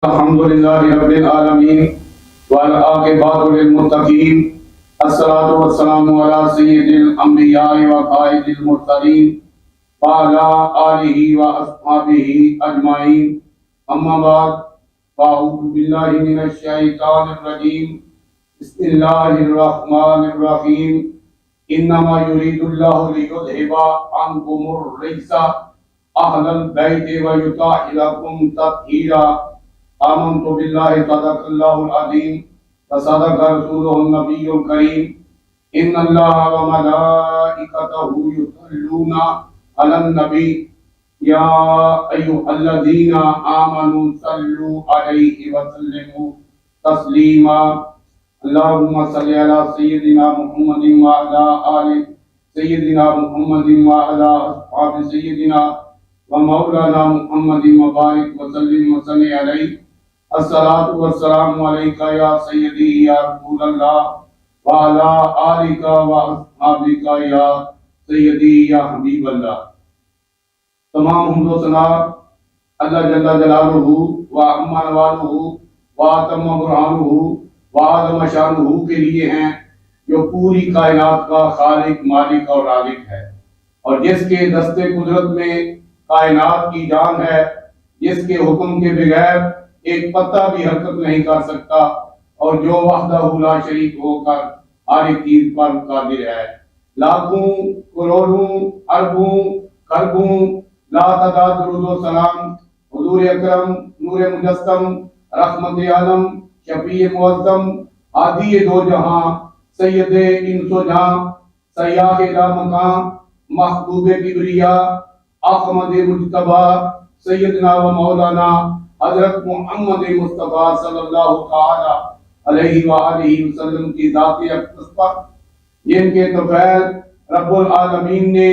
الحمد لله رب العالمين والعاقبة للمتقين الصلاة والسلام على سيد الأنبياء وقائد المرسلين وعلى آله وأصحابه أجمعين أما بعد فأعوذ بالله من الشيطان الرجيم بسم الله الرحمن الرحيم إنما يريد الله ليذهب عنكم الرجس أهل البيت ويطهركم تطهيرا آمنت بالله صدق الله العظيم وصدق رسوله النبي الكريم إن الله وملائكته يصلون على النبي يا أيها الذين آمنوا صلوا عليه وسلموا تسليما اللهم صل على سيدنا محمد وعلى آل سيدنا محمد وعلى أصحاب سيدنا ومولانا محمد وبارك وسلم وصل عليه الصلاة والسلام علیکہ یا سیدی یا رسول اللہ وعلا آلکہ واصحابکہ یا سیدی یا حبیب اللہ۔ تمام حمد و ثنا اللہ جل جلالہ و عم نوالہ و تم برہانہ و اعظم شانہ کے لیے ہیں، جو پوری کائنات کا خالق، مالک اور رازق ہے، اور جس کے دست قدرت میں کائنات کی جان ہے، جس کے حکم کے بغیر ایک پتہ بھی حرکت نہیں کر سکتا، اور جو وحدہ لا شریک ہو کر ہر ایک چیز پر قادر ہے۔ لاکھوں کروڑوں اربوں خربوں لا تعداد درود و سلام حضور اکرم نور مجسم رحمت عالم شفیع معظم ہادی دو جہاں سید انس و جہاں سیاح لامکاں محبوب کبریا احمد مجتبی سیدنا و مولانا حضرت محمد مصطفیٰ صلی اللہ تعالی علیہ وآلہ وسلم کی ذات اقدس پر، جن کے طفیل رب العالمین نے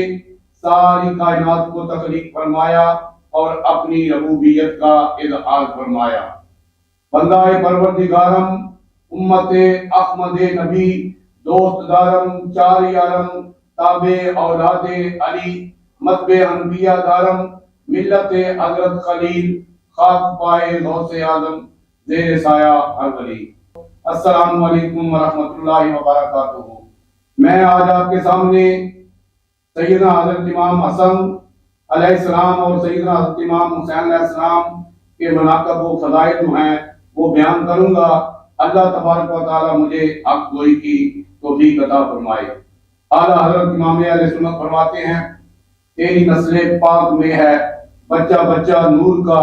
ساری کائنات کو تخلیق فرمایا اور اپنی ربوبیت کا اظہار فرمایا۔ بندہ پروردگارم امت احمد نبی دوست دارم چار یارم تابع اولاد علی متبع انبیاء دارم ملت حضرت خلیل خاک پائے غوث اعظم زیر سایہ ہر ولی۔ السلام علیکم ورحمۃ اللہ وبرکاتہ۔ میں آج آپ کے سامنے سیدنا حضرت امام حسن علیہ السلام اور سیدنا حضرت امام حسین علیہ السلام کے مناقب و فضائل جو ہیں وہ بیان کروں گا۔ اللہ تبارک و تعالی مجھے حق گوئی کی توفیق عطا فرمائے۔ اعلیٰ حضرت امام اہل سنت فرماتے ہیں، تیری نسل پاک میں ہے بچہ بچہ نور کا،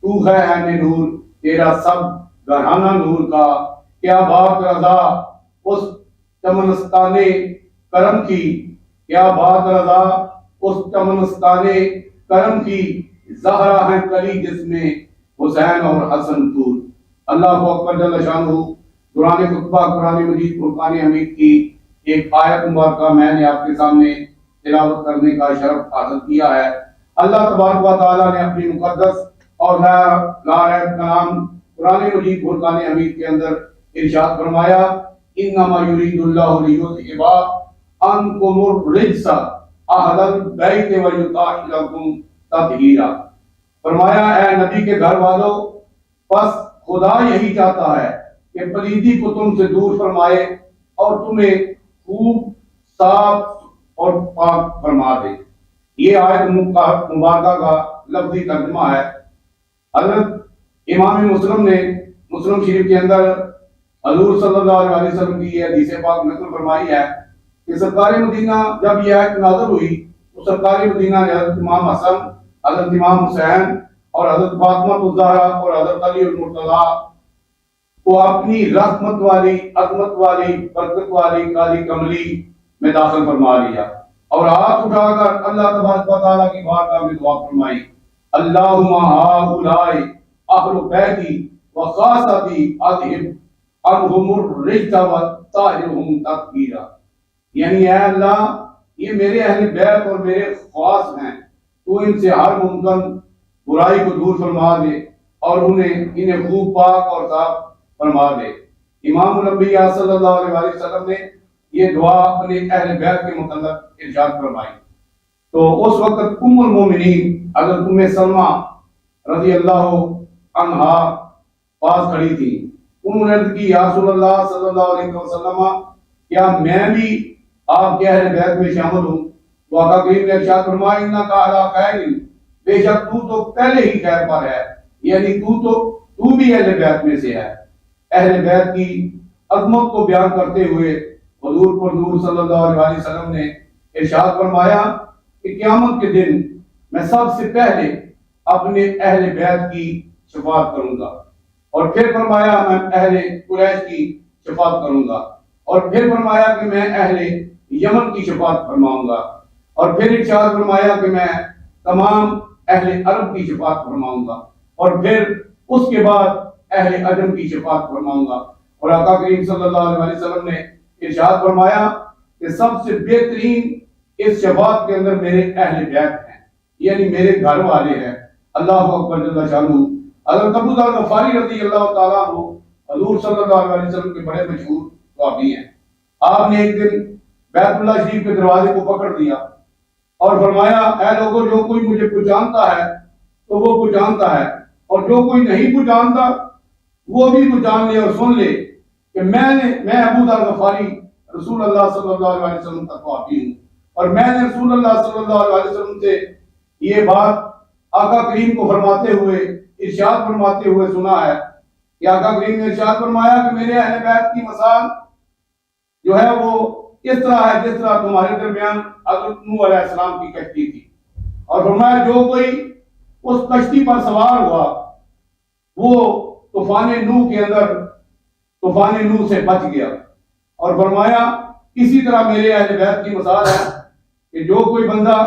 تو ہے عین نور تیرا سب گھرانہ نور کا۔ کیا بات رضا اس چمنستان کرم کی، کیا بات رضا اس چمنستان کرم کی، زہرا ہے کلی جس میں حسین اور حسن پور۔ اللہ اکبر جل شانہ۔ قرآن خطبہ قرآن مجید فرقان حمید کی ایک آیت مبارکہ میں نے آپ کے سامنے تلاوت کرنے کا شرف حاصل کیا ہے۔ اللہ تبارک و تعالیٰ نے اپنی مقدس اور لا ریب کلام قرآن مجید فرقان حمید کے اندر ارشاد فرمایا، انما یرید اللہ لیذھب عنکم الرجس اہل البیت ویطہرکم تطہیرا۔ فرمایا اے نبی کے گھر والوں، بس خدا یہی چاہتا ہے کہ پلیدی کو تم سے دور فرمائے اور تمہیں خوب صاف اور پاک فرما دے۔ یہ آیت مبارکہ کا لفظی ترجمہ ہے۔ حضرت امام مسلم نے مسلم شریف کے اندر حضور صلی اللہ علیہ وسلم کی یہ حدیث پاک نقل فرمائی ہے کہ سرکار مدینہ جب یہ آیت نازل ہوئی تو سرکار مدینہ نے حضرت امام حسن، حضرت امام حسین اور حضرت فاطمہ الزہرا اور حضرت علی المرتضیٰ کو اپنی رحمت والی عظمت والی برکت والی کالی کملی میں داخل فرما لیا اور ہاتھ اٹھا کر اللہ تبارک و تعالیٰ کی بارگاہ میں دعا فرمائی، اللہم ہؤلاء اہل بیتی وخاصتی اذہب عنہم الرجس وطہرہم تطہیرا۔ یعنی اے اللہ، یہ میرے اہل بیت اور میرے خاص ہیں، تو ان سے ہر ممکن برائی کو دور فرما دے اور انہیں خوب پاک اور صاف فرما دے۔ امام الانبیاء صلی اللہ علیہ وسلم نے یہ دعا اپنے اہل بیت کے متعلق ارشاد فرمائی۔ تو اس وقت ام المومنین حضرت ام سلمہ رضی اللہ عنہا پاس کھڑی تھی. انہوں نے عرض کی یا رسول اللہ صلی اللہ علیہ وسلم کیا میں بھی آپ کے اہل بیت میں شامل ہوں؟ تو آقا کریم نے ارشاد فرمایا انک علی خیر، بے شک تو پہلے ہی خیر پر ہے، یعنی تو بھی اہل بیت میں سے ہے. اہل بیت کی عظمت کو بیان کرتے ہوئے حضور پر نور صلی اللہ علیہ وسلم نے ارشاد فرمایا کہ قیامت کے دن میں سب سے پہلے اپنے اہل بیت کی شفاعت کروں گا، اور پھر فرمایا میں اہل قریش کی شفاعت کروں گا، اور پھر فرمایا کہ میں اہل یمن کی شفاعت فرماؤں گا، اور پھر ارشاد فرمایا کہ میں تمام اہل عرب کی شفاعت فرماؤں گا، اور پھر اس کے بعد اہل عجم کی شفاعت فرماؤں گا. اور آقا کریم صلی اللہ علیہ وسلم نے ارشاد فرمایا کہ سب سے بہترین اس شفاعت کے اندر میرے اہل بیت ہیں، یعنی میرے گھر والے ہیں. اللہ اکبر جل شانہ. حضرت ابو ذر غفاری رضی اللہ تعالیٰ عنہ حضور صلی اللہ علیہ وسلم کے بڑے مشہور صحابی ہیں. آپ نے ایک دن بیت اللہ شریف کے دروازے کو پکڑ دیا اور فرمایا اے لوگوں جو کوئی مجھے پہچانتا ہے تو وہ پہچانتا ہے، اور جو کوئی نہیں پہچانتا وہ بھی پہچان لے اور سن لے کہ میں ابو ذر غفاری رسول اللہ صلی اللہ علیہ وسلم کا صحابی ہوں، اور میں نے رسول اللہ صلی اللہ علیہ وسلم سے یہ بات آقا کریم کو فرماتے ہوئے ارشاد فرماتے ہوئے سنا ہے کہ آقا کریم نے ارشاد فرمایا کہ میرے اہل بیت کی مثال جو ہے وہ اس طرح ہے جس طرح تمہارے درمیان حضرت نوح علیہ السلام کی کشتی تھی، اور فرمایا جو کوئی اس کشتی پر سوار ہوا وہ طوفان نوح کے اندر طوفان نوح سے بچ گیا. اور فرمایا اسی طرح میرے اہل بیت کی مثال ہے کہ جو کوئی بندہ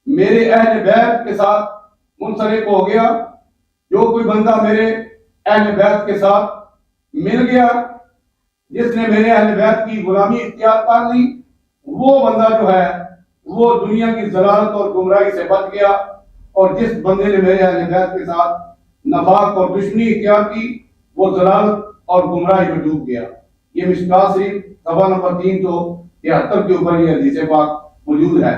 میرے اہل بیت کے ساتھ منسلک ہو گیا، جو کوئی بندہ میرے اہل بیت کے ساتھ مل گیا، جس نے میرے اہل بیت کی غلامی اختیار کر لی، وہ بندہ جو ہے وہ دنیا کی ضلالت اور گمراہی سے بچ گیا. اور جس بندے نے میرے اہل بیت کے ساتھ نفاق اور دشمنی اختیار کی وہ ضلالت اور گمراہی میں ڈوب گیا. یہ مشکوٰۃ شریف صفحہ نمبر 373 کے اوپر یہ حدیث پاک موجود ہے.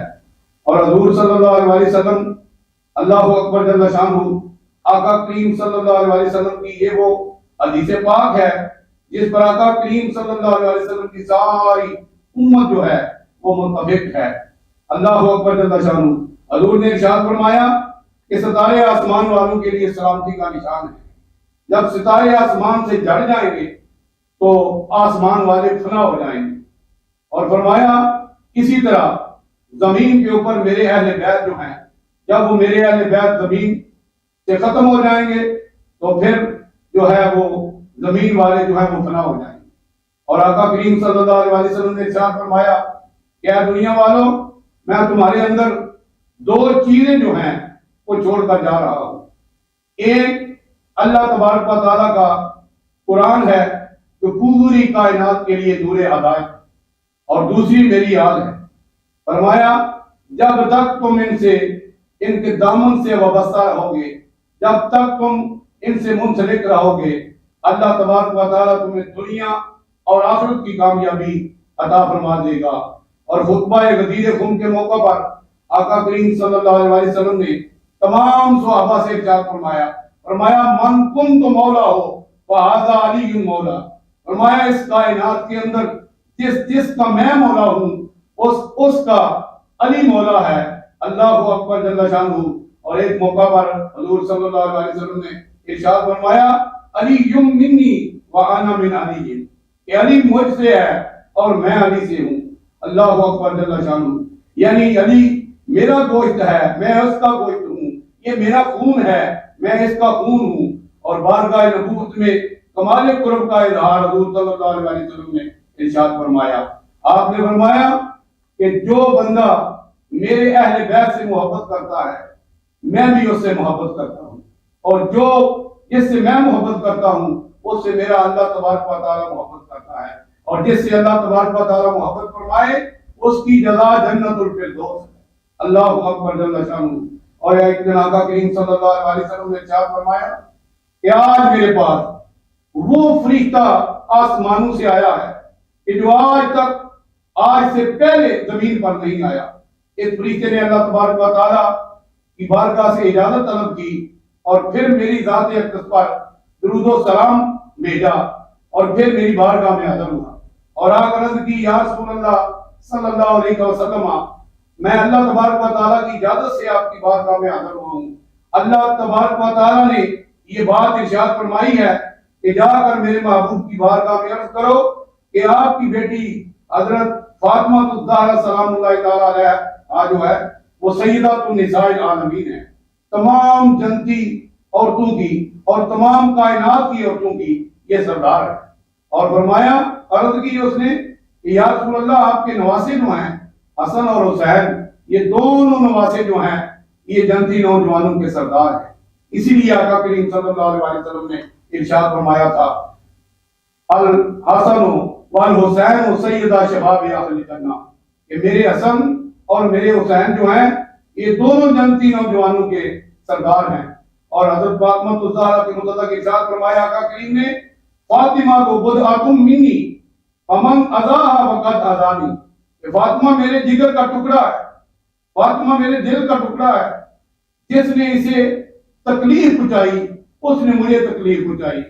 اور حضور صلی اللہ علیہ وسلم اللہ اکبر جل شانہ آقا کریم صلی اللہ علیہ وسلم کی یہ وہ حدیث پاک ہے جس پر آقا کریم صلی اللہ علیہ وسلم کی ساری امت جو ہے وہ متفق ہے. اللہ اکبر جل شانہ. حضور نے ارشاد فرمایا کہ ستارے آسمان والوں کے لیے سلامتی کا نشان ہے. جب ستارے آسمان سے جڑ جائیں گے تو آسمان والے فنا ہو جائیں گے. اور فرمایا اسی طرح زمین کے اوپر میرے اہل بیت جو ہیں جب وہ میرے اہل بیت زمین سے ختم ہو جائیں گے تو پھر جو ہے وہ زمین والے جو ہیں وہ فنا ہو جائیں گے. اور آقا کریم صلی اللہ علیہ وسلم نے ارشاد فرمایا کہ اے دنیا والوں میں تمہارے اندر دو چیزیں جو ہیں وہ چھوڑ کر جا رہا ہوں. ایک اللہ تبارک و تعالیٰ کا قرآن ہے جو پوری کائنات کے لیے نور ہدایت، اور دوسری میری یاد ہے. فرمایا جب تک تم ان کے دامن سے وابستہ رہو گے، جب تک تم ان سے منسلک رہو گے، اللہ تبارک و تعالیٰ تمہیں دنیا اور آخرت کی کامیابی عطا فرما دے گا. اور خطبہ غدیر خم کے موقع پر آقا کریم صلی اللہ علیہ وسلم نے تمام صحابہ سے ارشاد فرمایا من کنت مولا ہو فہذا علی مولا. فرمایا اس کائنات کے اندر جس کا میں مولا ہوں اس کا علی مولا ہے. اللہ اکبر جل شانہ. اور ایک موقع پر حضور صلی اللہ علیہ وسلم نے ارشاد فرمایا علی منی وانا من علی، کہ علی مجھ سے ہے اور میں علی سے ہوں. اللہ اکبر جل شانہ. یعنی علی میرا گوشت ہے، میں اس کا گوشت ہوں، یہ میرا خون ہے، میں اس کا خون ہوں. اور بارگاہ نبوت میں کمال قرب کا اظہار حضور صلی اللہ علیہ وسلم نے ارشاد فرمایا. آپ نے فرمایا کہ جو بندہ میرے اہل بیت سے محبت کرتا ہے میں بھی اس سے محبت کرتا ہوں، اور جو جس سے میں محبت کرتا ہوں اس سے میرا اللہ تبارک و تعالیٰ محبت کرتا ہے، اور جس سے اللہ تبارک و تعالیٰ محبت فرمائے اس کی جزا جنت الفردوس ہے. اللہ اکبر جل شانہ. اور ایک دن آقا کریم صلی اللہ علیہ وسلم نے ارشاد فرمایا کہ آج میرے پاس وہ فرشتہ آسمانوں سے آیا ہے کہ جو آج سے پہلے زمین پر نہیں آیا. اس فرشتے نے اللہ تبارک و تعالیٰ کی بارگاہ سے اجازت طلب کی اور پھر میری ذات اقدس پر درود و سلام بھیجا اور پھر میری بارگاہ میں حاضر ہوا اور آ کر عرض کی یا رسول اللہ صلی اللہ علیہ وسلم میں اللہ تبارک و تعالیٰ کی اجازت سے آپ کی بارگاہ میں حاضر ہوا ہوں۔ اللہ تبارک و تعالیٰ نے یہ بات ارشاد فرمائی ہے کہ جا کر میرے محبوب کی بارگاہ میں عرض کرو کہ آپ کی بیٹی حضرت فاطمہ الزہرا سلام اللہ تعالیٰ علیہا جو ہے وہ سیدۃ النساء العالمین ہے، تمام جنتی عورتوں کی اور تمام کائنات کی عورتوں کی یہ سردار ہے۔ اور فرمایا عرض کی اس نے کہ یا رسول اللہ آپ کے نواسے جو ہیں حسن اور حسین، یہ دونوں نواسے جو ہیں یہ جنتی نوجوانوں کے سردار ہیں۔ اسی لیے آقا کریم صلی اللہ علیہ وسلم نے ارشاد فرمایا تھا الحسن والحسین سیدہ شباب اہل جنہ، کہ میرے حسن اور میرے حسین جو ہیں یہ دونوں جنتی نوجوانوں کے سردار ہیں۔ اور حضرت فاطمہ الزہرا کے متعلق ارشاد فرمایا آقا کریم نے فاطمہ کو بدعۃ منی فمن اذاها فقد اذانی، کہ فاطمہ میرے جگر کا ٹکڑا ہے، فاطمہ میرے دل کا ٹکڑا ہے، جس نے اسے تکلیف پہنچائی اس نے مجھے تکلیف پہنچائی۔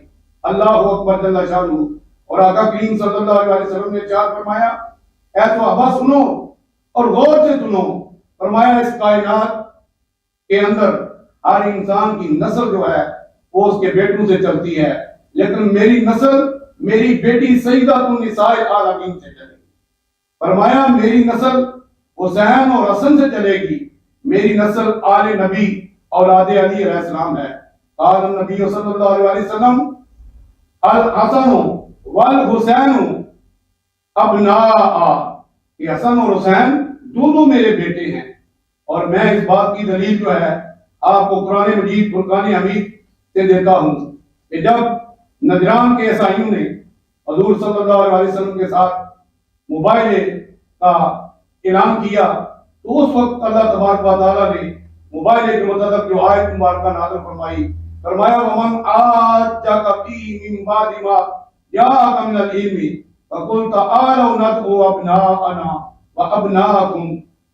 اللہ اکبر جل شانہ۔ اور آقا کریم صلی اللہ علیہ وسلم نے ارشاد فرمایا اے صحابہ سنو اور غور سے سنو، فرمایا اس کائنات کے اندر ہر انسان کی نسل جو ہے وہ اس کے بیٹوں سے چلتی ہے، لیکن میری نسل میری بیٹی سیدۃ النساء العالمین سے چلے گی۔ فرمایا میری نسل حسین اور حسن سے چلے گی، میری نسل آل نبی اولاد علی علیہ السلام ہے۔ قال النبی صلی اللہ علیہ وسلم الحسن والحسین ابناء، کہ حسن اور حسین دونوں میرے بیٹے ہیں۔ اور میں اس بات کی دلیل جو ہے آپ کو قرآن مجید فرقان حمید سے دیتا ہوں کہ جب نجران کے عیسائیوں نے حضور صلی اللہ علیہ وسلم کے ساتھ مباہلے کا اعلان کیا تو اس وقت اللہ تبارک و تعالیٰ نے مباہلے کے متعلق جو آیت مبارکہ نازل فرمائی، فرمایا وَمَنْ آجَّكَ فِيهِ مِنْ بَعْدِ مَا جَاءَكَ مِنَ الْعِلْمِ فَقُلْ تَعَالَوْا نَدْعُ أَبْنَاءَنَا وَأَبْنَاءَكُمْ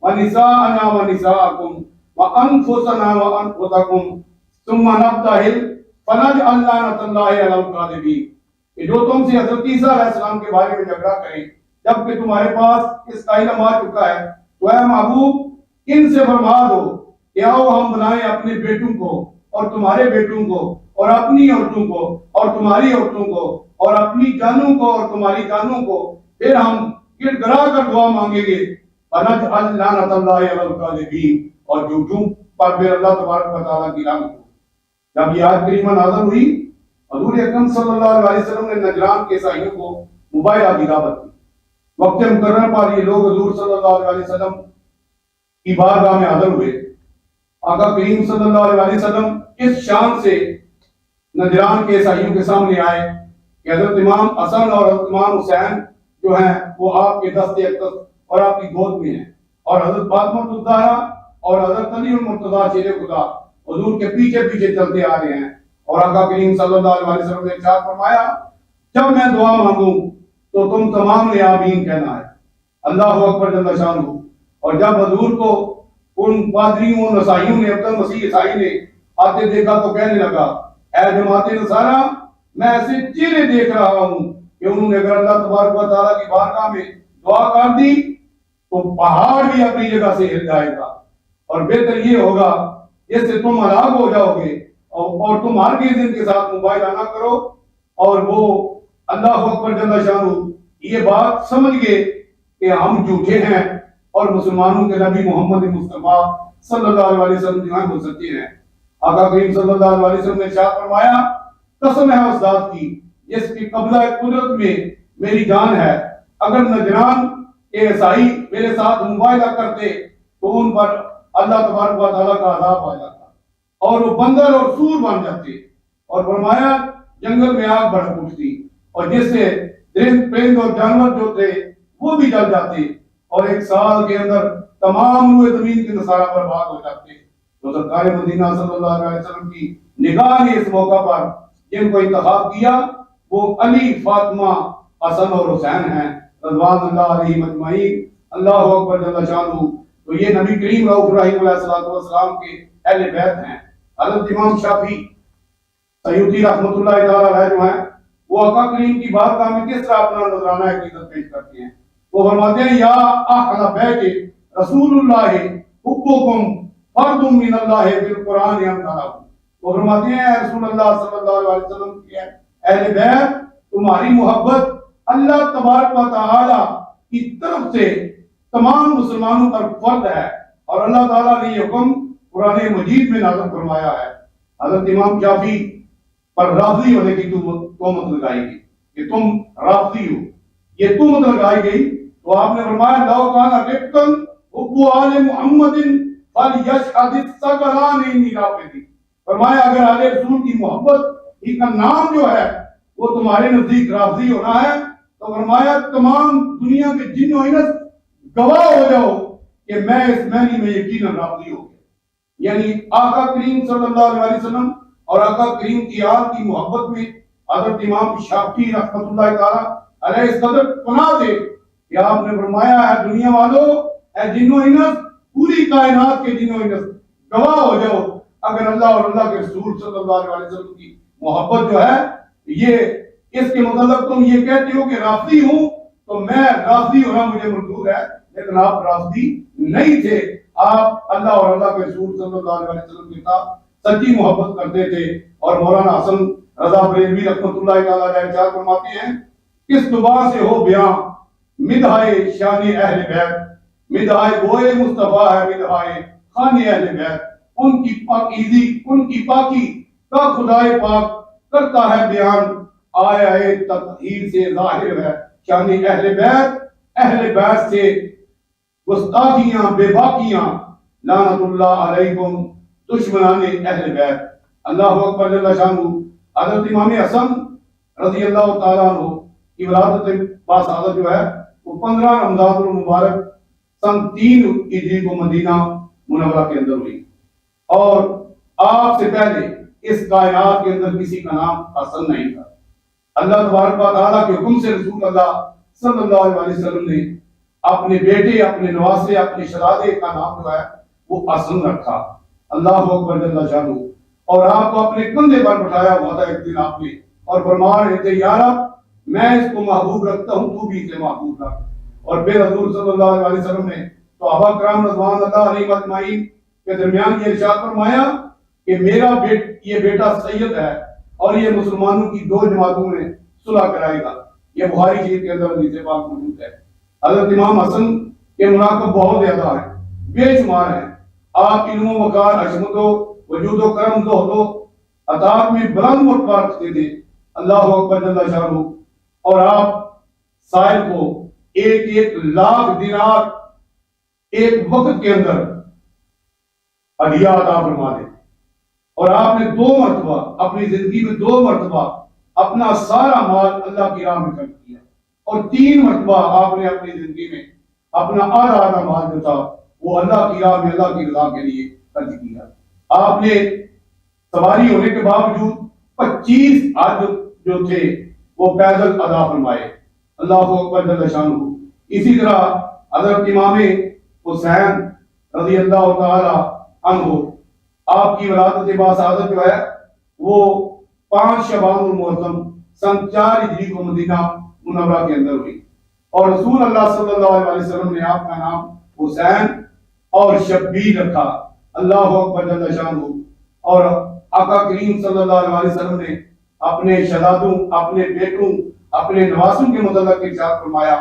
وَنِسَاءَنَا وَنِسَاءَكُمْ وَأَنفُسَنَا وَأَنفُسَكُمْ ثُمَّ نَبْتَهِلْ فَنَجْعَلْ لَعْنَتَ اللَّهِ عَلَى الْكَاذِبِينَ، کہ جو تم سے حضرت عیسیٰ علیہ السلام کے بارے میں جھگڑا کریں جبکہ تمہارے پاس اس کا علم آ چکا ہے، تو اے محبوب ان سے فرما دو کہ آؤ ہم بنائیں اپنے بیٹوں کو اور تمہارے بیٹوں کو اور اپنی عورتوں کو اور تمہاری عورتوں کو اور اپنی جانوں کو اور تمہاری جانوں کو، پھر ہم گڑ گڑا کر دعا مانگیں گے فَنَجْعَلْ لَعْنَتَ اللَّهِ عَلَى الْكَاذِبِينَ، اور جھوٹوں پر پھر اللہ تبارک و تعالیٰ کی لعنت ہو۔ جب یہ آیت کریمہ نازل ہوئی حضور اکرم صلی اللہ علیہ وسلم نے نجران کے عیسائیوں کو مباہلہ کی دعوت دی۔ وقت مقرر پر یہ لوگ حضور صلی اللہ علیہ وسلم کی بارگاہ میں حاضر ہوئے۔ آقا کریم صلی اللہ علیہ وسلم اس شان سے نجران کے عیسائیوں کے سامنے آئے کہ حضرت امام حسن اور حضرت امام حسین جو ہیں وہ آپ کے دست اقدس اور آپ کی گود میں ہیں، اور حضرت فاطمہ الزہرا اور حضرت علی المرتضیٰ شیر خدا حضور کے پیچھے پیچھے چلتے آ رہے ہیں۔ اور آقا کریم صلی اللہ علیہ وسلم نے ارشاد فرمایا جب میں دعا مانگوں تو تم تمام نے آمین کہنا ہے۔ اللہ اکبر جل شانہ۔ اور جب حضور کو ان پادریوں اور نسائیوں نے عبد المسیح عیسائی نے آتے دیکھا تو کہنے لگا اے جماعت نصارہ میں ایسے چہرے دیکھ رہا ہوں کہ انہوں نے اگر اللہ تبارک و تعالیٰ کی بارگاہ میں دعا کر دی تو پہاڑ بھی اپنی جگہ سے ہل جائے گا، اور بہتر یہ ہوگا جس سے تم ہلاک ہو جاؤ گے اور تم ہرگز ان کے ساتھ مباہلہ نہ کرو۔ اور وہ اللہ اکبر جل شانہ یہ بات سمجھ گئے کہ ہم جھوٹے ہیں اور مسلمانوں کے نبی محمد مصطفیٰ صلی اللہ علیہ وسلم جو ہیں وہ سچے ہیں۔ آقا کریم صلی اللہ علیہ وسلم نے ارشاد فرمایا قسم ہے اس ذات کی جس کی قبضہ قدرت میں میری جان ہے، اگر نجران کے عیسائی میرے ساتھ مباہلہ کرتے تو ان پر اللہ تبارک و تعالیٰ کا عذاب آ جاتا اور وہ بندر اور سور بن جاتے، اور فرمایا جنگل میں آگ بڑھ اٹھتی اور جس سے درند پرند اور جانور جو تھے وہ بھی جل جاتے، اور ایک سال کے اندر تمام روئے زمین کے نصارہ برباد ہو جاتے۔ تو سرکار مدینہ صلی اللہ علیہ وسلم کی نگاہ نے اس موقع پر جن کو انتخاب کیا وہ علی، فاطمہ، حسن اور حسین ہیں رضوان اللہ علیہ مجمعین۔ اللہ اکبر جل شانہ۔ تو یہ نبی کریم رؤوف رحیم علیہ السلام کے اہل بیت ہیں۔ حضرت امام شافعی سیوطی رحمۃ اللہ تعالی علیہ جو ہیں وہ آقا کریم کی بارگاہ میں کس طرح اپنا نذرانہ عقیدت پیش کرتے ہیں. وہ فرماتے ہیں یا اہل بیت رسول اللہ حبکم فرد من اللہ بالقرآن انزلہ. وہ فرماتے ہیں رسول اللہ صلی اللہ علیہ وسلم کی اہل بیت تمہاری محبت اللہ تبارک و تعالی کی طرف سے تمام مسلمانوں پر فرض ہے اور اللہ تعالیٰ نے یہ حکم قرآن مجید میں نازل فرمایا ہے. حضرت امام شافعی پر رافضی ہونے کی تہمت لگائی گئی کہ تم رافضی ہو. یہ تہمت لگائی گئی تو آپ نے فرمایا لو کان رفقن حب آل محمد فلیشہد الثقلان انی رافضی. فرمایا اگر آل رسول کی محبت ہی کا نام جو ہے وہ تمہارے نزدیک رافضی ہونا ہے تو فرمایا تمام دنیا کے جن و انس گواہ ہو جاؤ کہ میں اس معنی میں یقیناً رافضی ہو گیا. یعنی آقا کریم صلی اللہ علیہ وسلم اور آقا کریم کی آل کی محبت میں حضرت امام شافعی رحمۃ اللہ تعالی علیہ اس قدر پناہ تھے کہ آپ نے فرمایا ہے دنیا والوں اے جن و انس پوری کائنات کے جن و انس گواہ ہو جاؤ اگر اللہ اور اللہ کے رسول صلی اللہ علیہ وسلم کی محبت جو ہے یہ اس کے متعلق تم یہ کہتے ہو کہ رافضی ہوں تو میں رافضی ہونا مجھے منظور ہے لیکن آپ رافضی نہیں تھے. آپ اللہ اور اللہ کے رسول صلی اللہ علیہ وسلم کے ساتھ سچی محبت کرتے تھے. اور مولانا حسن رضا بریلوی رحمۃ اللہ تعالی علیہ ارشاد فرماتے ہیں کس دبا سے ہو بیان مدحائے شان اہل بیت مدحائے گوئے مصطفیٰ ہے مدحائے خان اہل بیت. ان کی پاکیزی ان کی پاکی کا خدائے پاک کرتا ہے بیان آیا ہے تطہیر سے ظاہر ہے شان اہل بیت سے گستاخیاں بے باکیاں لعنت اللہ علیکم دشمنان اہل بیت. اللہ اکبر جل شانہ. حضرت امام حسن رضی اللہ تعالیٰ عنہ کی ولادت باسعادت جو ہے وہ 15 رمضان المبارک سن 3 ہجری کو مدینہ منورہ کے اندر ہوئی اور آپ سے پہلے اس کائنات کے اندر کسی کا نام حسن نہیں تھا. اللہ تبارک و تعالیٰ کے حکم سے رسول اللہ صلی اللہ علیہ وسلم نے اپنے بیٹے اپنے نواسے اپنے شہزادے کا نام جو ہے وہ حسن رکھا. اللہ اکبر جل شانہ. اور آپ کو اپنے کندھے پر بٹھایا ہوا تھا ایک دن آپ نے اور فرما رہے تھے یا رب میں اس کو محبوب رکھتا ہوں تو بھی اسے محبوب رکھ. اور پھر حضور صلی اللہ علیہ وسلم نے صحابہ کرام رضوان اللہ علیہم اجمعین کے درمیان یہ ارشاد فرمایا کہ میرا یہ بیٹا سید ہے اور یہ مسلمانوں کی 2 جماعتوں میں صلح کرائے گا. یہ بخاری شریف کے اندر حدیث پاک موجود ہے. حضرت امام حسن کے مناقب بہت زیادہ ہیں بے شمار ہیں. آپ علم و وقار عظمت و وجود و کرم زہد و عطاعت میں بلند مرتبہ رکھتے تھے. اللہ اکبر جل شانہ. اور آپ سائل کو 1 لاکھ دینار ایک وقت کے اندر ہدیہ عطا فرما دے. اور آپ نے 2 مرتبہ اپنی زندگی میں 2 مرتبہ اپنا سارا مال اللہ کی راہ میں خرچ کیا اور 3 مرتبہ آپ نے اپنی زندگی میں اپنا آدھا مال جو تھا وہ اللہ کی راہ میں اللہ کی رضا کے لیے خرچ کیا. آپ نے سواری ہونے کے باوجود 25 حج جو تھے وہ پیدل ادا فرمائے. اللہ اکبر جل شانہ. اسی طرح حضرت امام حسین رضی اللہ تعالی عنہ آپ کی ولادت باسعادت جو ہے وہ 5 شعبان المعظم سن 4 ہجری کو مدینہ منورہ کے اندر ہوئی. اور رسول اللہ صلی اللہ علیہ وسلم نے آپ کا نام حسین اور شبیر رکھا. اللہ اکبر جل شانہ. اور آقا کریم صلی اللہ علیہ وسلم نے اپنے شہزادوں اپنے بیٹوں اپنے نواسوں کے متعلق ارشاد فرمایا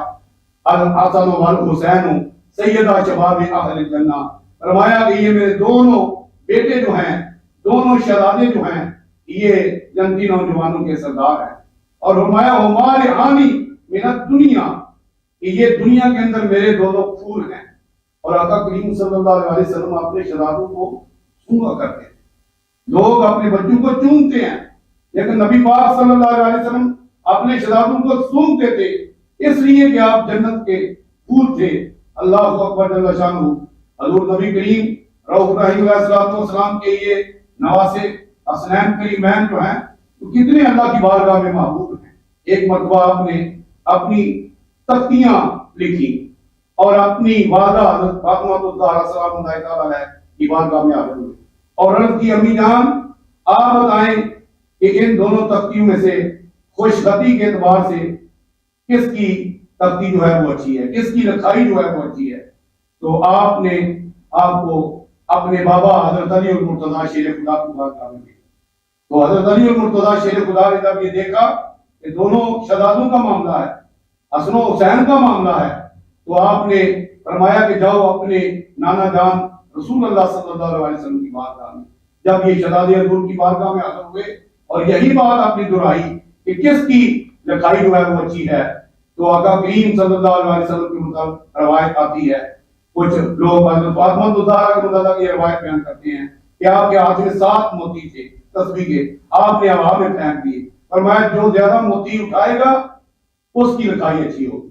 الحسن والحسین سیدہ شباب اہل جنہ. فرمایا کہ یہ میرے دونوں بیٹے جو ہیں دونوں شہزادے جو ہیں یہ جنتی نوجوانوں کے سردار ہیں. اور فرمایا ہمارے حامی من الدنیا کہ یہ دنیا کے اندر میرے دونوں پھول ہیں. اور آقا کریم صلی اللہ علیہ وسلم اپنے شہزادوں کو چوما کرتے ہیں. لوگ اپنے بچوں کو چومتے ہیں لیکن نبی پاک صلی اللہ علیہ وسلم اپنے شہزادوں کو چومتے تھے اس لیے کہ آپ جنت کے پھول تھے. اللہ اکبر جل شانہ. حضور نبی کریم رؤوف رحیم علیہ السلام کے یہ نواسے حسنین کریمین جو ہیں تو کتنے اللہ کی بارگاہ میں محبوب ہیں. ایک مرتبہ آپ نے اپنی تختیاں لکھی اور اپنی وعدہ حضرت فاطمہ الزہرا سلام اللہ علیہ کی بارگاہ میں حاضر ہوئے اور عرض کی امی جان آپ بتائیں کہ ان دونوں تختیوں میں سے خوش خطی کے اعتبار سے کس کی تختی جو ہے وہ اچھی ہے، کس کی لکھائی جو ہے وہ اچھی ہے. تو آپ نے آپ کو اپنے بابا حضرت علی المرتضیٰ شیر خدا کو بات کرنے دی. تو حضرت علی المرتضیٰ شیر خدا نے جب یہ دیکھا کہ دونوں شہزادوں کا معاملہ ہے، حسن و حسین کا معاملہ ہے، تو آپ نے فرمایا کہ جاؤ اپنے نانا جان رسول اللہ صلی اللہ علیہ وسلم کی بارگاہ میں. جب یہ شہزادے حضور کی بارگاہ میں حاضر ہوئے اور یہی بات آپ نے دہرائی کہ کس کی لکھائی جو ہے وہ اچھی ہے، تو آقا کریم صلی اللہ علیہ وسلم کے مطابق روایت آتی ہے. کچھ لوگ حضرت فاطمہ الزہرا رضی کی روایت بیان کرتے ہیں کہ آپ کے ہاتھ میں 7 موتی تھے تسبیح کے، آپ نے ہوا میں پھینک دیے. فرمایا جو زیادہ موتی اٹھائے گا اس کی لکھائی اچھی ہوگی.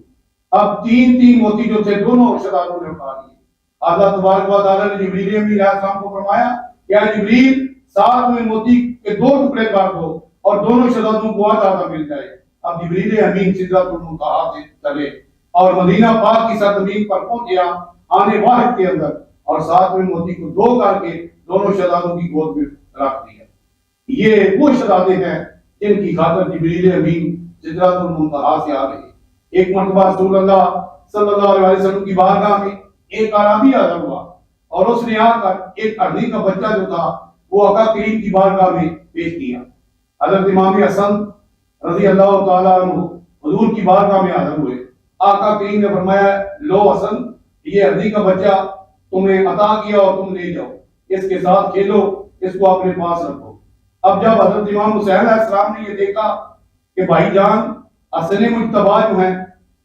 اب 3 موتی جو تھے دونوں شہزادوں نے اٹھا لیے. اللہ تبارک و تعالیٰ نے جبریل امین علیہ السلام کو فرمایا کہ اے جبریل 7ویں موتی کے 2 ٹکڑے کر دو اور دونوں شہزادوں کو آزادہ مل جائے. اب جبریل امین سدرۃ المنتہا سے چلے اور مدینہ پاک کی سرزمین پر پہنچیا آنے واحد کے اندر، اور 7ویں موتی کو 2 کر کے دونوں شہزادوں کی گود میں رکھ دیا. یہ وہ شہزادے ہیں جن کی خاطر جبریل امین سدرۃ المنتہا سے آ گئے. ایک مرتبہ رسول اللہ صلی اللہ علیہ وسلم کی بارگاہ میں ایک عربی حاضر ہوا اور اس نے آ کر ایک ارنی کا بچہ جو تھا وہ آقا کریم کی بارگاہ میں پیش کیا. حضرت امام حسن رضی اللہ تعالیٰ عنہ حضور کی بارگاہ میں حاضر ہوئے. آقا کریم نے فرمایا لو حسن یہ ارنی کا بچہ تمہیں عطا کیا اور تم لے جاؤ، اس کے ساتھ کھیلو، اس کو اپنے پاس رکھو. اب جب حضرت امام حسین علیہ السلام نے یہ دیکھا کہ بھائی جان حسن مجتبیٰ جو ہیں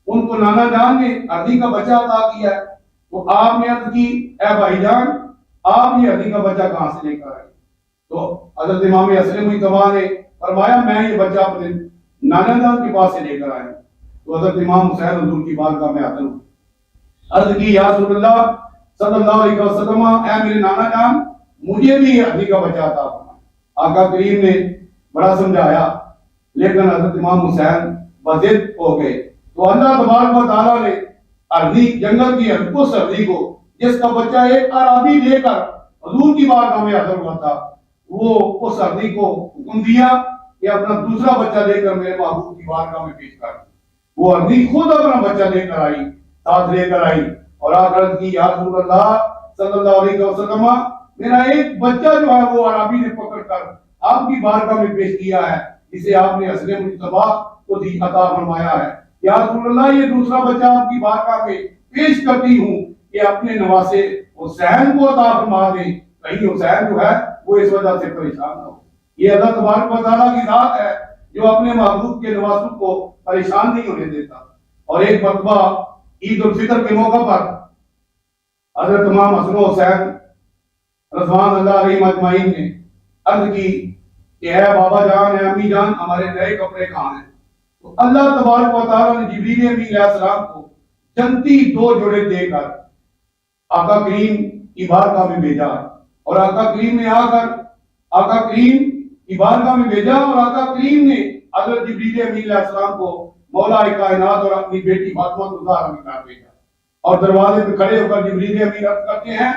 ان کو نانا جان نے ارنی کا بچہ عطا کیا ہے، تو آپ نے عرض کی اے بھائی جان آپ یہ ارنی کا بچہ کہاں سے لے کر آئے؟ تو حضرت امام حسن مجتبیٰ نے فرمایا میں یہ بچہ اپنے نانا جان کے پاس سے لے کر آیا. تو حضرت امام حسین حضور کی بارگاہ میں حاضر ہوئے، عرض کی یا رسول اللہ صلی اللہ علیہ وسلم اے میرے نانا جان مجھے بھی ارنی کا بچہ عطا فرمائے. آقا کریم نے بڑا سمجھایا لیکن حضرت امام حسین بضد ہو گئے. تو اللہ تبارک و تعالیٰ نے ارنی جنگل کی اس ارنی کو جس کا بچہ ایک عربی لے کر حضور کی بارگاہ میں حاضر ہوا تھا، وہ اس ارنی کو حکم دیا کہ اپنا دوسرا بچہ لے کر میرے محبوب کی بارگاہ میں پیش کر. وہ ارنی خود اپنا بچہ لے کر آئی، ساتھ لے کر آئی اور آ کر کی یا رسول اللہ صلی اللہ علیہ وسلم میرا ایک بچہ جو ہے وہ عربی نے پکڑ کر آپ کی بارگاہ میں پیش کیا ہے جسے آپ نے حسن مجتبیٰ کو عطا فرمایا ہے. یا رسول اللہ یہ دوسرا بچہ آپ کی بارگاہ میں پیش کرتی ہوں کہ اپنے نواسے حسین کو عطا فرما دیں، کہیں حسین جو ہے وہ اس وجہ سے پریشان نہ ہو. یہ اللہ تبارک و تعالیٰ کی ذات ہے جو اپنے محبوب کے نواسوں کو پریشان نہیں ہونے دیتا. اور ایک مرتبہ عید الفطر کے موقع پر حضرت امام حسن و حسین رضوان اللہ علیہ اجمعین نے عرض کی کہ اے بابا جان اے امی جان ہمارے نئے کپڑے کہاں ہیں؟ تو اللہ تبارک و تعالیٰ نے جبریل امین علیہ السلام کو جنتی 2 جوڑے دے کر آقا کریم کی بارگاہ میں بھیجا اور آقا کریم نے آ کر آقا کریم کی بارگاہ میں بھیجا اور آقا کریم نے حضرت جبریل امین علیہ السلام کو مولا کائنات اور اپنی بیٹی فاطمہ الزہرا میں کر بھیجا. اور دروازے پہ کھڑے ہو کر جبریل امین عرض کرتے ہیں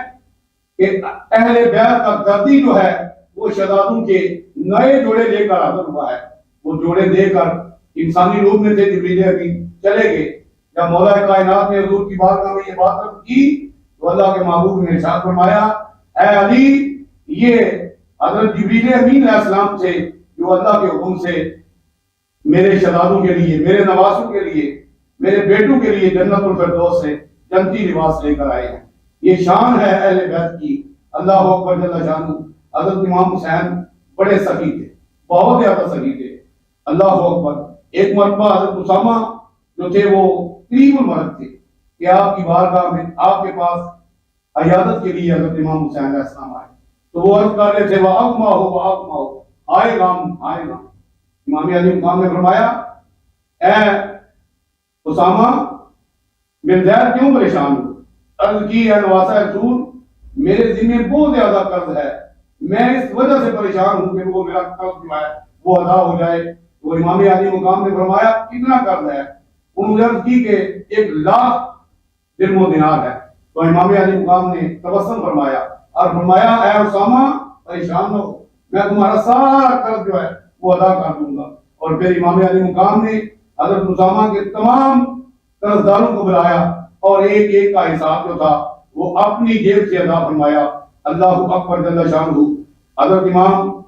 کہ اہل بیت کا دردی جو ہے وہ شہزادوں کے نئے جوڑے لے کر حاضر ہوا ہے. وہ جوڑے دے کر انسانی روپ میں تھے جبریل امین چلے گئے. جب مولا کائنات نے حضور کی بارگاہ میں یہ بات عرض کی تو اللہ کے محبوب نے ارشاد فرمایا اے علی یہ حضرت جبریل امین علیہ السلام تھے جو اللہ کے حکم سے میرے شہزادوں کے لیے، میرے نواسوں کے لیے، میرے بیٹوں کے لیے جنت الفردوس سے جنتی لباس لے کر آئے ہیں. یہ شان ہے اہل بیت کی. اللہ اکبر جل شانہ. حضرت امام حسین بڑے سخی تھے، بہت زیادہ سخی تھے. اللہ اکبر. ایک مرتبہ حضرت اسامہ جو تھے وہ قریب المرض تھے کہ آپ کی بارگاہ میں آپ کے پاس عیادت کے لیے حضرت امام حسین علیہ السلام آئے. تو وہ عرض کر رہے تھے وَأَقْمَهُ آئے گا. امام علی مقام نے فرمایا اے اسامہ بن زید کیوں پریشان ہو؟ عرض کی اے نواسہ رسول میرے ذمہ بہت زیادہ قرض ہے، میں اس وجہ سے پریشان ہوں کہ وہ میرا قرض جو ہے وہ ادا ہو جائے. تو امام علی مقام نے فرمایا کتنا قرض ہے؟ انہوں نے عرض کی کہ 1,00,000 درہم و دینار ہے. تو امام علی مقام نے تبسم فرمایا اور فرمایا اے اسامہ پریشان نہ ہو، میں تمہارا سارا قرض جو ہے وہ ادا کر دوں گا۔ اور پھر امام علی مقام نے حضرت اسامہ کے تمام قرض داروں کو بلایا اور ایک ایک کا حساب جو تھا وہ اپنی جیب سے ادا فرمایا۔ اللہ اکبر جل شانہ۔ حضرت امام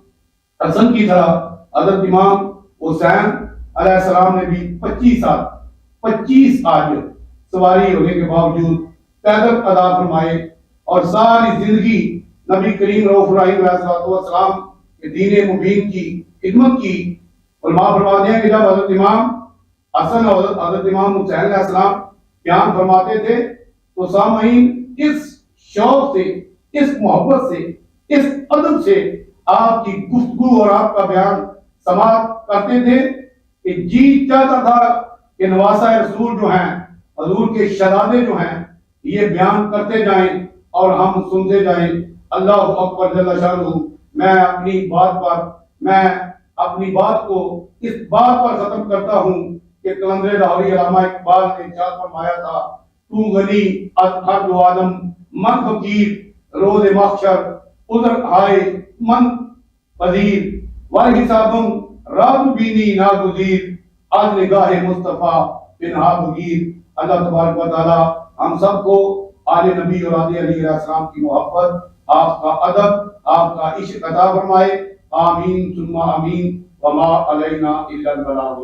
حسن کی طرح حضرت امام حسین علیہ السلام نے بھی 25 آج سواری ہونے کے باوجود پیدل ادا فرمائے اور ساری زندگی نبی کریم رؤوف الرحیم علیہ السلام کے دین مبین کی خدمت کی۔ علماء فرماتے ہیں کہ جب حضرت امام حسن اور حضرت امام حسین علیہ السلام بیان فرماتے تھے تو سامعین اس شوق سے، اس محبت سے، اس ادب سے آپ کی گفتگو اور آپ کا بیان سماعت کرتے تھے کہ جی چاہتا تھا کہ نواسہ رسول جو ہیں، حضور کے شہزادے جو ہیں، یہ بیان کرتے جائیں اور ہم سنتے جائیں۔ اللہ اکبر جل شانہ۔ میں اپنی بات کو اس بات پر ختم کرتا ہوں کہ قلندر لاہوری علامہ اقبال نے ارشاد فرمایا تھا، تو غنی از ہر دو عالم من فقیر، روز محشر ادھر آئے من پذیر، والحسابم رات بینی ناگزیر، از نگاہ مصطفیٰ پنہا بگیر۔ اللہ تبارک و تعالی ہم سب کو آل نبی اور آل علی علیہ السلام کی محبت، آپ کا ادب، آپ کا عشق عطا فرمائے۔ آمین ثم آمین۔ وما علینا الا البلاغ۔